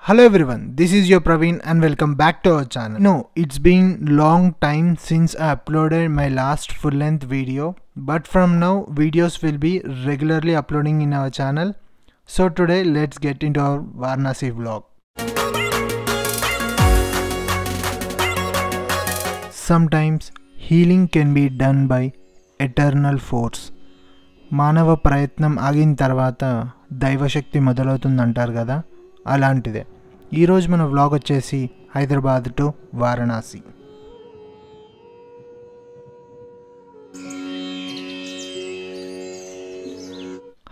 Hello everyone, this is your Praveen and welcome back to our channel. No, it's been long time since I uploaded my last full-length video, but from now videos will be regularly uploading in our channel. So today let's get into our Varanasi vlog. Sometimes healing can be done by eternal force. మానవ ప్రయత్నం ఆగిన తర్వాత దైవశక్తి మొదలవుతుందంటారు కదా, అలాంటిదే. ఈరోజు మన vlog వచ్చేసి హైదరాబాద్ టు వారణాసి.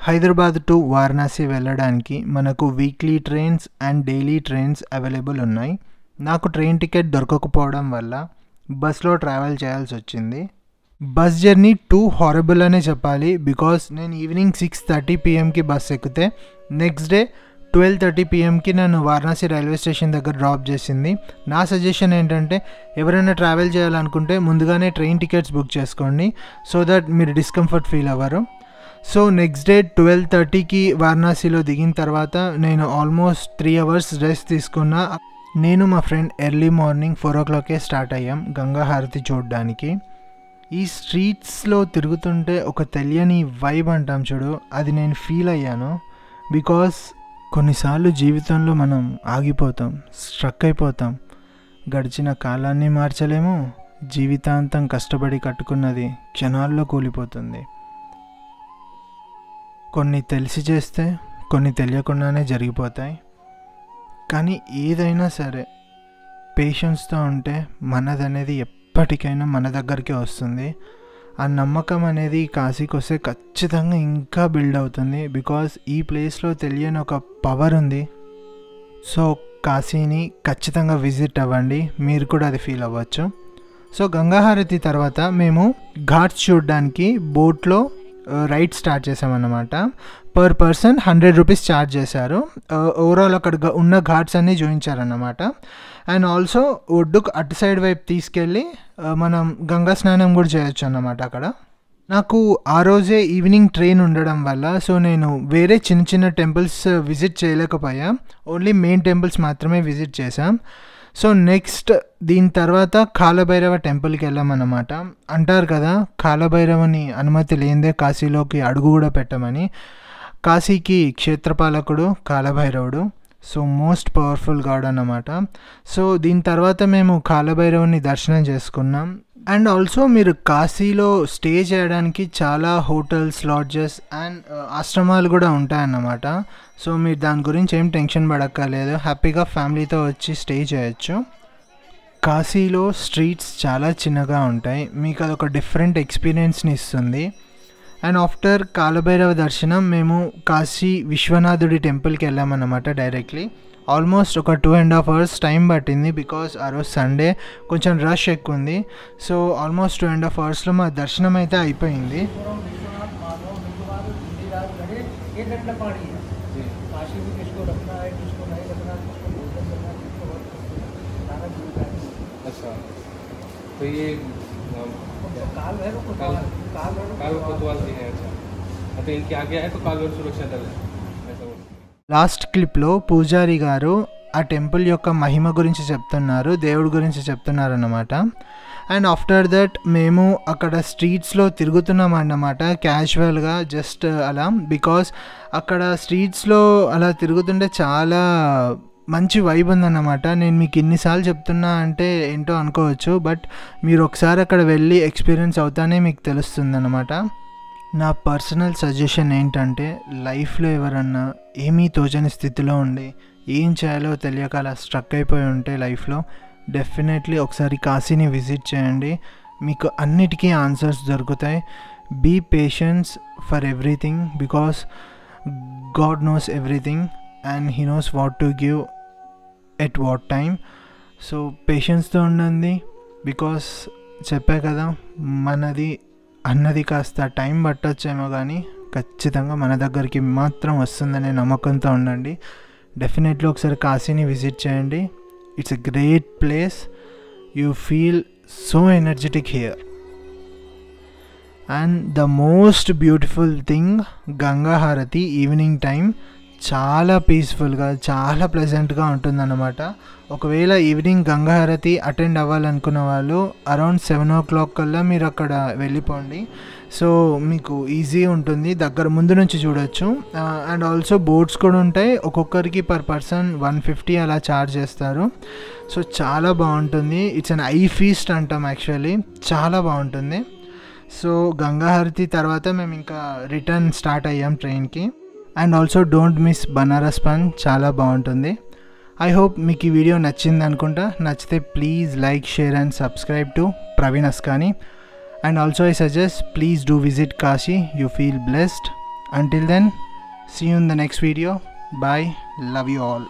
హైదరాబాద్ టు వారణాసి వెళ్ళడానికి మనకు weekly trains and daily trains available ఉన్నాయి. నాకు ట్రైన్ టికెట్ దొరకకపోవడం వల్ల బస్లో ట్రావెల్ చేయాల్సి వచ్చింది. బస్ జర్నీ టూ హారబుల్ అనే చెప్పాలి. బికాస్ నేను ఈవినింగ్ 6:30 PM బస్ ఎక్కితే నెక్స్ట్ డే 12:30 PM నన్ను వారణాసి రైల్వే స్టేషన్ దగ్గర డ్రాప్ చేసింది. నా సజెషన్ ఏంటంటే ఎవరైనా ట్రావెల్ చేయాలనుకుంటే ముందుగానే ట్రైన్ టికెట్స్ బుక్ చేసుకోండి, సో దట్ మీరు డిస్కంఫర్ట్ ఫీల్ అవ్వరు. సో నెక్స్ట్ డే 12:30 వారణాసిలో దిగిన తర్వాత నేను ఆల్మోస్ట్ 3 hours రెస్ట్ తీసుకున్నా. నేను మా friend early morning 4 o'clock start అయ్యాం గంగా హారతి చూడడానికి. ఈ స్ట్రీట్స్లో తిరుగుతుంటే ఒక తెలియని వైబ్ అంటాం చూడు, అది నేను ఫీల్ అయ్యాను. బికాస్ కొన్నిసార్లు జీవితంలో మనం ఆగిపోతాం, స్ట్రక్ అయిపోతాం. గడిచిన కాలాన్ని మార్చలేము, జీవితాంతం కష్టపడి కట్టుకున్నది క్షణాల్లో కూలిపోతుంది. కొన్ని తెలిసి చేస్తే కొన్ని తెలియకుండానే జరిగిపోతాయి. కానీ ఏదైనా సరే పేషెన్స్తో ఉంటే మనదనేది ఎప్పటికైనా మన దగ్గరికి వస్తుంది. ఆ నమ్మకం అనేది కాశీకి వస్తే ఖచ్చితంగా ఇంకా బిల్డ్ అవుతుంది. బికాజ్ ఈ ప్లేస్లో తెలియని ఒక పవర్ ఉంది. సో కాశీని ఖచ్చితంగా విజిట్ అవ్వండి, మీరు కూడా అది ఫీల్ అవ్వచ్చు. సో గంగాహారతి తర్వాత మేము ఘాట్స్ చూడడానికి బోట్లో రైడ్ స్టార్ట్ చేసామన్నమాట. పర్ పర్సన్ 100 rupees ఛార్జ్ చేశారు. ఓవరాల్ అక్కడ ఉన్న ఘాట్స్ అన్నీ చూపించారన్నమాట. అండ్ ఆల్సో ఒడ్డుకు అటు సైడ్ వైపు తీసుకెళ్ళి మనం గంగా స్నానం కూడా చేయొచ్చు అన్నమాట అక్కడ. నాకు ఆ రోజే ఈవినింగ్ ట్రైన్ ఉండడం వల్ల సో నేను వేరే చిన్న చిన్న టెంపుల్స్ విజిట్ చేయలేకపోయా. ఓన్లీ మెయిన్ టెంపుల్స్ మాత్రమే విజిట్ చేసాం. సో నెక్స్ట్ దీని తర్వాత కాలభైరవ టెంపుల్కి వెళ్ళామన్నమాట. అంటారు కదా కాలభైరవని అనుమతి లేనిదే కాశీలోకి అడుగు కూడా పెట్టమని. కాశీకి క్షేత్రపాలకుడు కాలభైరవుడు, సో మోస్ట్ పవర్ఫుల్ గాడ్ అన్నమాట. సో దీని తర్వాత మేము కాలభైరవుని దర్శనం చేసుకున్నాం. అండ్ ఆల్సో మీరు కాశీలో స్టే చేయడానికి చాలా హోటల్స్, లాడ్జెస్ అండ్ ఆశ్రమాలు కూడా ఉంటాయన్నమాట. సో మీరు దాని గురించి ఏం టెన్షన్ పడక్కర్లేదు, హ్యాపీగా ఫ్యామిలీతో వచ్చి స్టే చేయొచ్చు. కాశీలో స్ట్రీట్స్ చాలా చిన్నగా ఉంటాయి, మీకు అదొక డిఫరెంట్ ఎక్స్పీరియన్స్ని ఇస్తుంది. అండ్ ఆఫ్టర్ కాలభైరవ దర్శనం మేము కాశీ విశ్వనాథుడి టెంపుల్కి వెళ్ళామన్నమాట డైరెక్ట్లీ. ఆల్మోస్ట్ ఒక 2.5 hours టైం పట్టింది. బికాస్ ఆ రోజు సండే కొంచెం రష్ ఎక్కువ ఉంది. సో ఆల్మోస్ట్ 2.5 hours మా దర్శనం అయితే అయిపోయింది. లాస్ట్ క్లిప్లో పూజారి గారు ఆ టెంపుల్ యొక్క మహిమ గురించి చెప్తున్నారు, దేవుడి గురించి చెప్తున్నారు అన్నమాట. అండ్ ఆఫ్టర్ దట్ మేము అక్కడ స్ట్రీట్స్లో తిరుగుతున్నాం అన్నమాట క్యాజువల్గా జస్ట్ అలా. బికాస్ అక్కడ స్ట్రీట్స్లో అలా తిరుగుతుంటే చాలా మంచి వైబ్ ఉందన్నమాట. నేను మీకు ఇన్నిసార్లు చెప్తున్నా అంటే ఏంటో అనుకోవచ్చు, బట్ మీరు ఒకసారి అక్కడ వెళ్ళి ఎక్స్పీరియన్స్ అవుతానే మీకు తెలుస్తుంది అన్నమాట. నా పర్సనల్ సజెషన్ ఏంటంటే లైఫ్లో ఎవరన్నా ఏమీ తోచని స్థితిలో ఉండి ఏం చేయాలో తెలియక అలా స్ట్రక్ అయిపోయి ఉంటే లైఫ్లో డెఫినెట్లీ ఒకసారి కాశీని విజిట్ చేయండి, మీకు అన్నిటికీ ఆన్సర్స్ దొరుకుతాయి. Be patience for everything because God knows everything and he knows what to give at what time. So పేషెన్స్తో ఉండండి. బికాస్ చెప్పా కదా మనది అన్నది కాస్త టైం పట్టొచ్చేమో కానీ ఖచ్చితంగా మన దగ్గరికి మాత్రం వస్తుందనే నమ్మకంతో ఉండండి. డెఫినెట్లీ ఒకసారి కాశీని విజిట్ చేయండి. It's a great place, you feel so energetic here. And the most beautiful thing Ganga హారతి ఈవినింగ్ టైం చాలా పీస్ఫుల్గా చాలా ప్లెజెంట్గా ఉంటుందన్నమాట. ఒకవేళ ఈవినింగ్ గంగా హారతి అటెండ్ అవ్వాలనుకున్న వాళ్ళు అరౌండ్ 7 o'clock కల్లా మీరు అక్కడ వెళ్ళిపోండి. సో మీకు ఈజీ ఉంటుంది, దగ్గర ముందు నుంచి చూడొచ్చు. అండ్ ఆల్సో బోట్స్ కూడా ఉంటాయి, ఒక్కొక్కరికి పర్ పర్సన్ 150 అలా ఛార్జ్ చేస్తారు. సో చాలా బాగుంటుంది. ఇట్స్ అన్ ఐ ఫీస్ట్ అంటాం యాక్చువల్లీ, చాలా బాగుంటుంది. సో గంగా హారతి తర్వాత మేము ఇంకా రిటర్న్ స్టార్ట్ అయ్యాం ట్రైన్కి. And also don't miss Banaras pan, చాలా బాగుంటుంది. ఐ హోప్ మీకు ఈ వీడియో నచ్చింది అనుకుంటా. నచ్చితే please like, share and subscribe to Praveen Askani. And also I suggest please do visit Kashi, you feel blessed. Until then, see you in the next video. Bye, love you all.